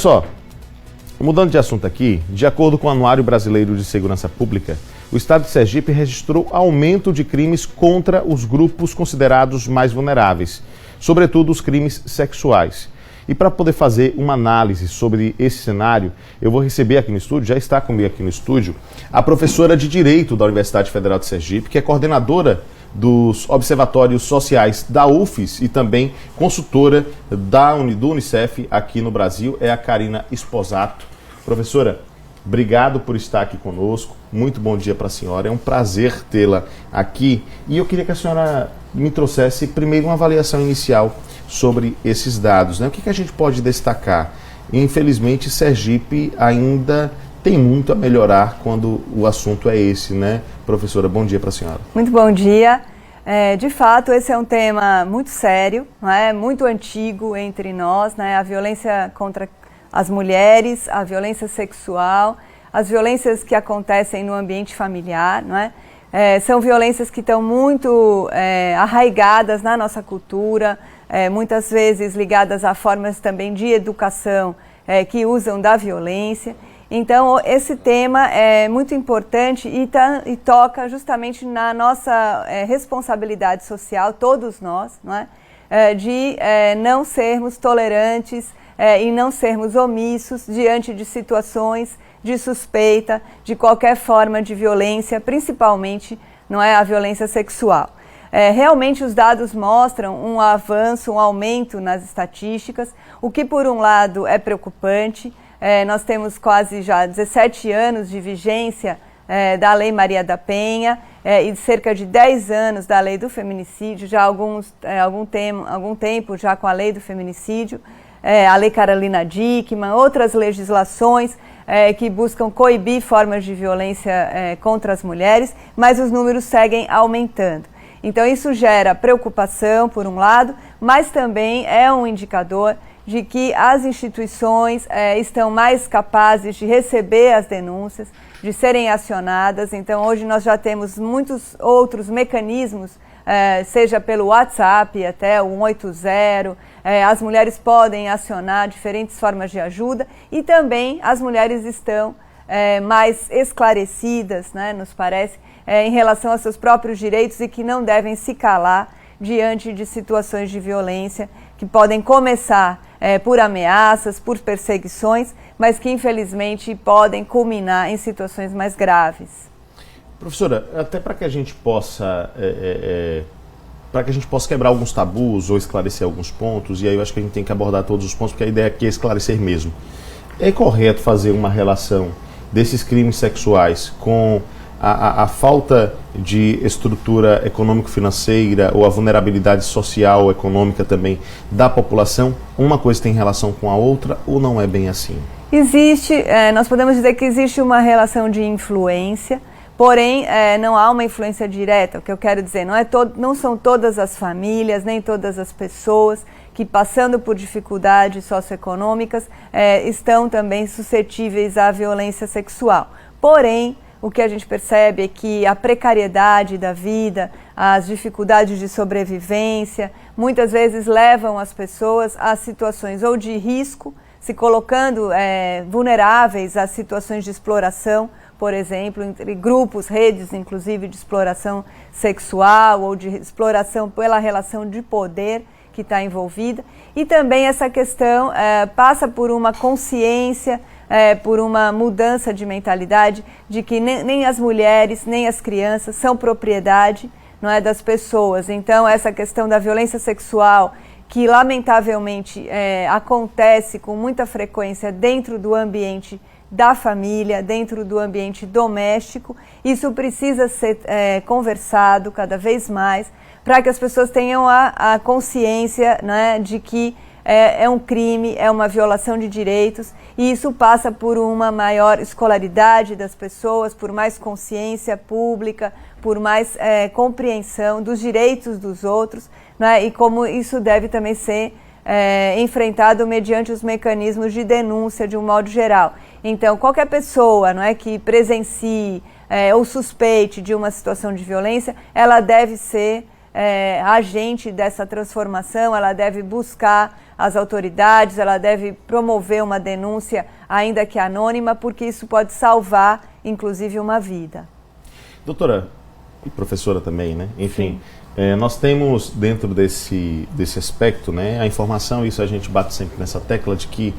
Só, mudando de assunto aqui, de acordo com o Anuário Brasileiro de Segurança Pública, o estado de Sergipe registrou aumento de crimes contra os grupos considerados mais vulneráveis, sobretudo os crimes sexuais. E para poder fazer uma análise sobre esse cenário, eu vou receber aqui no estúdio, já está comigo aqui no estúdio, a professora de Direito da Universidade Federal de Sergipe, que é coordenadora dos Observatórios Sociais da UFES e também consultora do Unicef aqui no Brasil, é a Karina Esposato. Professora, obrigado por estar aqui conosco, muito bom dia para a senhora, é um prazer tê-la aqui e eu queria que a senhora me trouxesse primeiro uma avaliação inicial sobre esses dados, né? O que a gente pode destacar? Infelizmente, Sergipe ainda tem muito a melhorar quando o assunto é esse, né? Professora, bom dia para a senhora. Muito bom dia. De fato, esse é um tema muito sério, né? Muito antigo entre nós, né? A violência contra as mulheres, a violência sexual, as violências que acontecem no ambiente familiar, não é? São violências que estão muito arraigadas na nossa cultura, muitas vezes ligadas a formas também de educação que usam da violência. Então, esse tema é muito importante e toca justamente na nossa responsabilidade social, todos nós, não é? De não sermos tolerantes e não sermos omissos diante de situações de suspeita, de qualquer forma de violência, principalmente não é, a violência sexual. Realmente os dados mostram um avanço, um aumento nas estatísticas, o que por um lado é preocupante. Nós temos quase já 17 anos de vigência da Lei Maria da Penha e cerca de 10 anos da Lei do Feminicídio, já algum tempo já com a Lei do Feminicídio, a Lei Carolina Dickmann, outras legislações que buscam coibir formas de violência contra as mulheres, mas os números seguem aumentando. Então isso gera preocupação, por um lado, mas também é um indicador de que as instituições estão mais capazes de receber as denúncias, de serem acionadas. Então hoje nós já temos muitos outros mecanismos, seja pelo WhatsApp até o 180, as mulheres podem acionar diferentes formas de ajuda e também as mulheres estão mais esclarecidas, né, nos parece, em relação aos seus próprios direitos e que não devem se calar diante de situações de violência que podem começar por ameaças, por perseguições, mas que infelizmente podem culminar em situações mais graves. Professora, até para que a gente possa quebrar alguns tabus ou esclarecer alguns pontos, e aí eu acho que a gente tem que abordar todos os pontos, porque a ideia aqui é esclarecer mesmo. É correto fazer uma relação desses crimes sexuais com a falta de estrutura econômico-financeira ou a vulnerabilidade social, econômica também da população? Uma coisa tem relação com a outra ou não é bem assim? Existe, nós podemos dizer que existe uma relação de influência, porém não há uma influência direta. O que eu quero dizer, não são todas as famílias, nem todas as pessoas que, passando por dificuldades socioeconômicas, estão também suscetíveis à violência sexual. Porém, o que a gente percebe é que a precariedade da vida, as dificuldades de sobrevivência, muitas vezes levam as pessoas a situações ou de risco, se colocando vulneráveis a situações de exploração, por exemplo, entre grupos, redes, inclusive, de exploração sexual ou de exploração pela relação de poder que está envolvida. E também essa questão passa por uma consciência, por uma mudança de mentalidade de que nem as mulheres, nem as crianças são propriedade, não é, das pessoas. Então, essa questão da violência sexual, que lamentavelmente acontece com muita frequência dentro do ambiente da família, dentro do ambiente doméstico, isso precisa ser conversado cada vez mais para que as pessoas tenham a consciência, né, de que é um crime, é uma violação de direitos, e isso passa por uma maior escolaridade das pessoas, por mais consciência pública, por mais compreensão dos direitos dos outros, né, e como isso deve também ser enfrentado mediante os mecanismos de denúncia de um modo geral. Então, qualquer pessoa, não é, que presencie ou suspeite de uma situação de violência, ela deve ser agente dessa transformação, ela deve buscar às autoridades, ela deve promover uma denúncia, ainda que anônima, porque isso pode salvar, inclusive, uma vida. Doutora, e professora também, né? Enfim, nós temos dentro desse aspecto, né, a informação, isso a gente bate sempre nessa tecla de que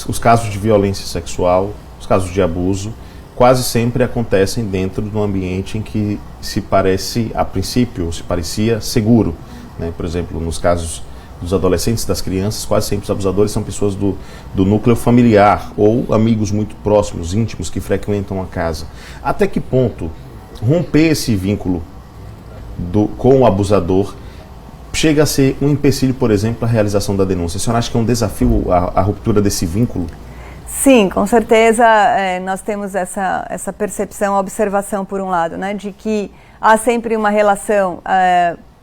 os casos de violência sexual, os casos de abuso, quase sempre acontecem dentro de um ambiente em que se parece, a princípio, ou se parecia seguro, né? Por exemplo, nos casos dos adolescentes, das crianças, quase sempre os abusadores são pessoas do núcleo familiar ou amigos muito próximos, íntimos, que frequentam a casa. Até que ponto romper esse vínculo com o abusador chega a ser um empecilho, por exemplo, a realização da denúncia? A senhora acha que é um desafio a ruptura desse vínculo? Sim, com certeza nós temos essa percepção, observação por um lado, né, de que há sempre uma relação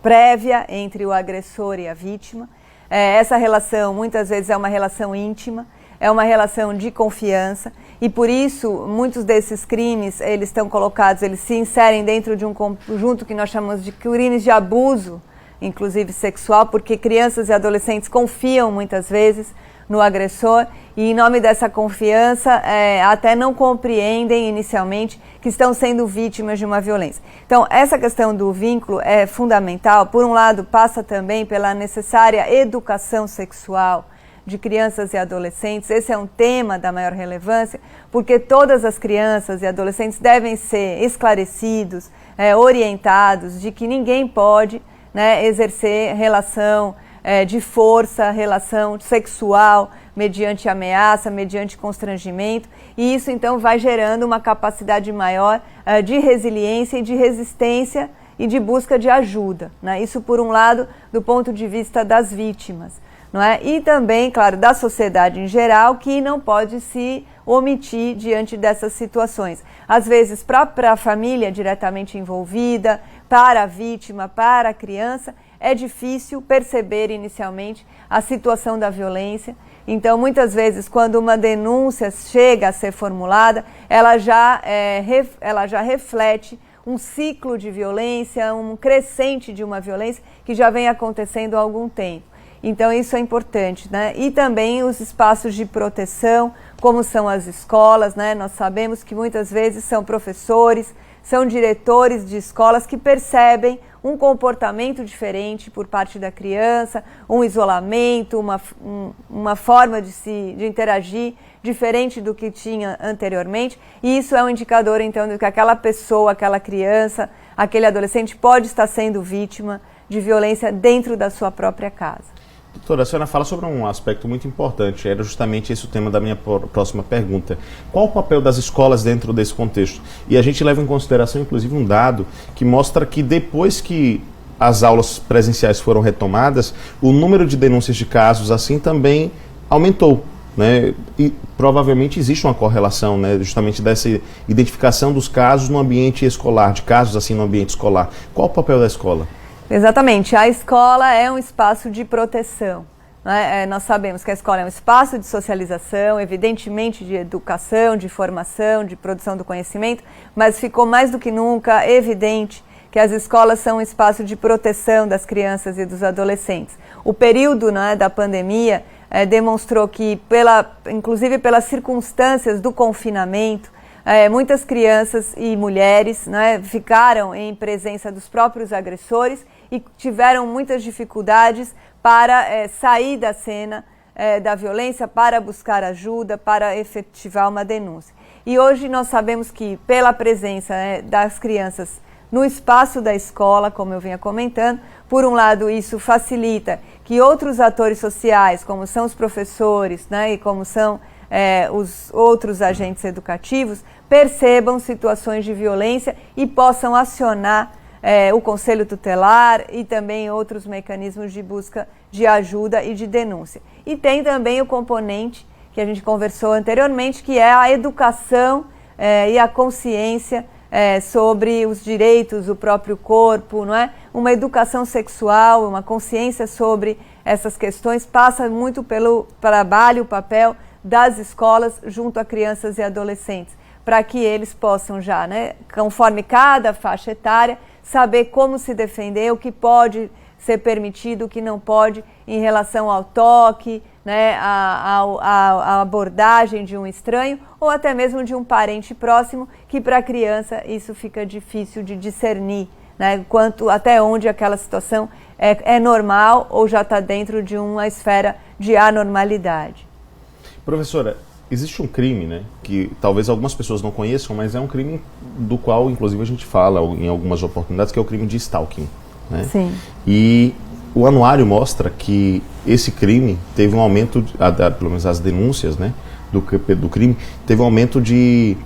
prévia entre o agressor e a vítima. Essa relação muitas vezes é uma relação íntima, é uma relação de confiança e por isso muitos desses crimes eles estão colocados, eles se inserem dentro de um conjunto que nós chamamos de crimes de abuso, inclusive sexual, porque crianças e adolescentes confiam muitas vezes no agressor e em nome dessa confiança até não compreendem inicialmente que estão sendo vítimas de uma violência. Então essa questão do vínculo é fundamental. Por um lado passa também pela necessária educação sexual de crianças e adolescentes. Esse é um tema da maior relevância porque todas as crianças e adolescentes devem ser esclarecidos, orientados de que ninguém pode, né, exercer relação de força, relação sexual, mediante ameaça, mediante constrangimento, e isso então vai gerando uma capacidade maior de resiliência e de resistência e de busca de ajuda, né? Isso por um lado do ponto de vista das vítimas, não é? E também, claro, da sociedade em geral, que não pode se omitir diante dessas situações. Às vezes para a família diretamente envolvida, para a vítima, para a criança, é difícil perceber inicialmente a situação da violência. Então, muitas vezes, quando uma denúncia chega a ser formulada, ela já reflete um ciclo de violência, um crescente de uma violência que já vem acontecendo há algum tempo. Então, isso é importante, né? E também os espaços de proteção, como são as escolas, né? Nós sabemos que muitas vezes são professores, são diretores de escolas que percebem um comportamento diferente por parte da criança, um isolamento, uma forma de interagir diferente do que tinha anteriormente, e isso é um indicador então de que aquela pessoa, aquela criança, aquele adolescente pode estar sendo vítima de violência dentro da sua própria casa. Doutora, a senhora fala sobre um aspecto muito importante, era justamente esse o tema da minha próxima pergunta. Qual o papel das escolas dentro desse contexto? E a gente leva em consideração, inclusive, um dado que mostra que depois que as aulas presenciais foram retomadas, o número de denúncias de casos assim também aumentou, né? E provavelmente existe uma correlação, né, justamente dessa identificação dos casos no ambiente escolar, de casos assim no ambiente escolar. Qual o papel da escola? Exatamente, a escola é um espaço de proteção, né? Nós sabemos que a escola é um espaço de socialização, evidentemente de educação, de formação, de produção do conhecimento, mas ficou mais do que nunca evidente que as escolas são um espaço de proteção das crianças e dos adolescentes. O período, né, da pandemia demonstrou que, inclusive pelas circunstâncias do confinamento, muitas crianças e mulheres, né, ficaram em presença dos próprios agressores e tiveram muitas dificuldades para sair da cena da violência, para buscar ajuda, para efetivar uma denúncia. E hoje nós sabemos que pela presença das crianças no espaço da escola, como eu vinha comentando, por um lado isso facilita que outros atores sociais, como são os professores, né, e como são os outros agentes educativos, percebam situações de violência e possam acionar o Conselho Tutelar e também outros mecanismos de busca de ajuda e de denúncia. E tem também o componente que a gente conversou anteriormente, que é a educação e a consciência sobre os direitos, o próprio corpo, não é? Uma educação sexual, uma consciência sobre essas questões passa muito pelo trabalho, o papel das escolas junto a crianças e adolescentes, para que eles possam já, né, conforme cada faixa etária, saber como se defender, o que pode ser permitido, o que não pode em relação ao toque, né, a abordagem de um estranho ou até mesmo de um parente próximo, que para a criança isso fica difícil de discernir, né, até onde aquela situação é normal ou já está dentro de uma esfera de anormalidade. Professora, existe um crime, né, que talvez algumas pessoas não conheçam, mas é um crime do qual, inclusive, a gente fala em algumas oportunidades, que é o crime de stalking, né? Sim. E o anuário mostra que esse crime teve um aumento, pelo menos as denúncias, né, do crime, teve um aumento de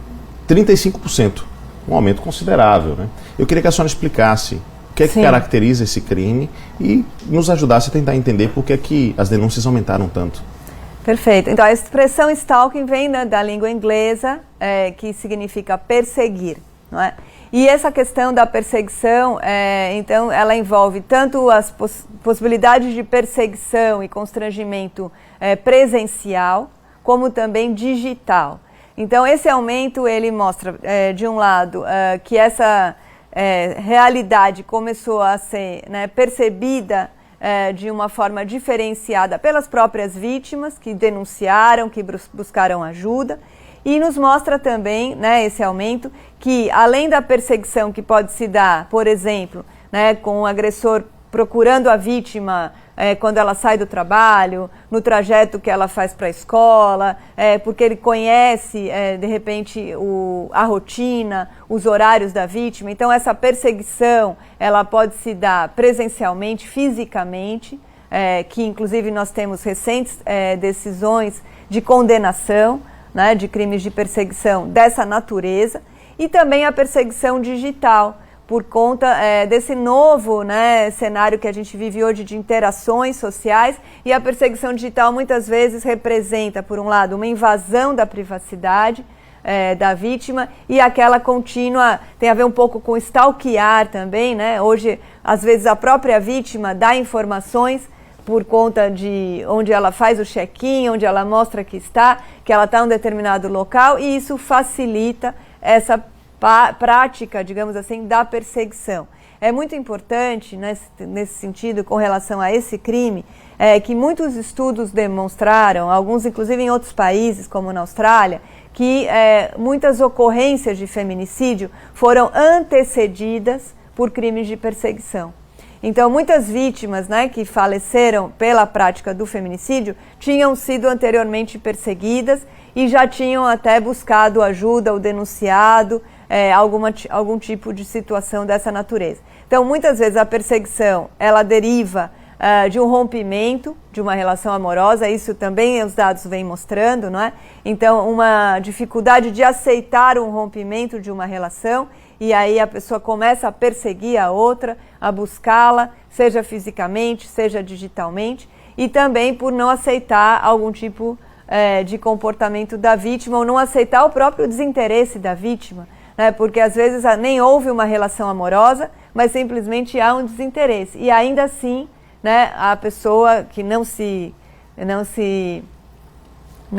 35%, um aumento considerável, né? Eu queria que a senhora explicasse o que é que caracteriza esse crime e nos ajudasse a tentar entender por que é que as denúncias aumentaram tanto. Perfeito. Então, a expressão stalking vem da língua inglesa, que significa perseguir, não é? E essa questão da perseguição, então, ela envolve tanto as possibilidades de perseguição e constrangimento presencial, como também digital. Então, esse aumento, ele mostra, de um lado, que essa realidade começou a ser, né, percebida de uma forma diferenciada pelas próprias vítimas que denunciaram, que buscaram ajuda, e nos mostra também, né, esse aumento, que além da perseguição que pode se dar, por exemplo, né, com o agressor procurando a vítima quando ela sai do trabalho, no trajeto que ela faz para a escola, porque ele conhece, de repente, a rotina, os horários da vítima. Então, essa perseguição, ela pode se dar presencialmente, fisicamente, que inclusive nós temos recentes decisões de condenação, né, de crimes de perseguição dessa natureza, e também a perseguição digital, por conta desse novo, né, cenário que a gente vive hoje de interações sociais, e a perseguição digital muitas vezes representa, por um lado, uma invasão da privacidade da vítima, e aquela contínua, tem a ver um pouco com stalkear também, né? Hoje, às vezes, a própria vítima dá informações por conta de onde ela faz o check-in, onde ela mostra que ela está em um determinado local, e isso facilita essa prática, digamos assim, da perseguição. É muito importante, nesse sentido, com relação a esse crime, que muitos estudos demonstraram, alguns inclusive em outros países, como na Austrália, que muitas ocorrências de feminicídio foram antecedidas por crimes de perseguição. Então, muitas vítimas, né, que faleceram pela prática do feminicídio tinham sido anteriormente perseguidas e já tinham até buscado ajuda ou denunciado algum tipo de situação dessa natureza. Então, muitas vezes a perseguição, ela deriva de um rompimento de uma relação amorosa, isso também os dados vêm mostrando, não é? Então, uma dificuldade de aceitar um rompimento de uma relação, e aí a pessoa começa a perseguir a outra, a buscá-la, seja fisicamente, seja digitalmente, e também por não aceitar algum tipo de comportamento da vítima, ou não aceitar o próprio desinteresse da vítima, né? Porque às vezes nem houve uma relação amorosa, mas simplesmente há um desinteresse, e ainda assim, né, a pessoa que não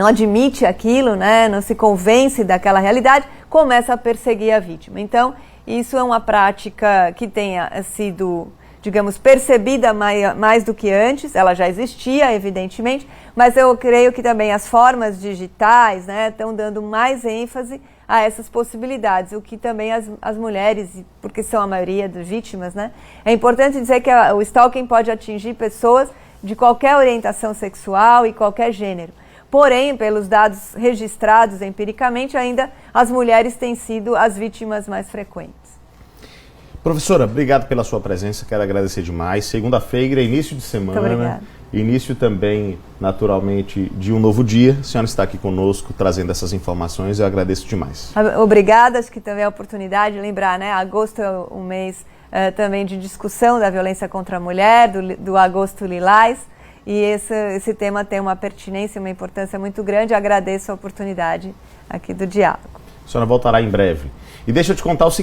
admite aquilo, né, não se convence daquela realidade, começa a perseguir a vítima. Então, isso é uma prática que tenha sido, digamos, percebida mais do que antes. Ela já existia, evidentemente, mas eu creio que também as formas digitais, né, estão dando mais ênfase a essas possibilidades, o que também as mulheres, porque são a maioria das vítimas, né, é importante dizer que o stalking pode atingir pessoas de qualquer orientação sexual e qualquer gênero. Porém, pelos dados registrados empiricamente, ainda as mulheres têm sido as vítimas mais frequentes. Professora, obrigado pela sua presença, quero agradecer demais. Segunda-feira, início de semana, início também, naturalmente, de um novo dia. A senhora está aqui conosco, trazendo essas informações, eu agradeço demais. Obrigada, acho que também é a oportunidade de lembrar, né? Agosto é um mês também de discussão da violência contra a mulher, do Agosto Lilás. E esse tema tem uma pertinência, uma importância muito grande. Agradeço a oportunidade aqui do diálogo. A senhora voltará em breve. E deixa eu te contar o seguinte.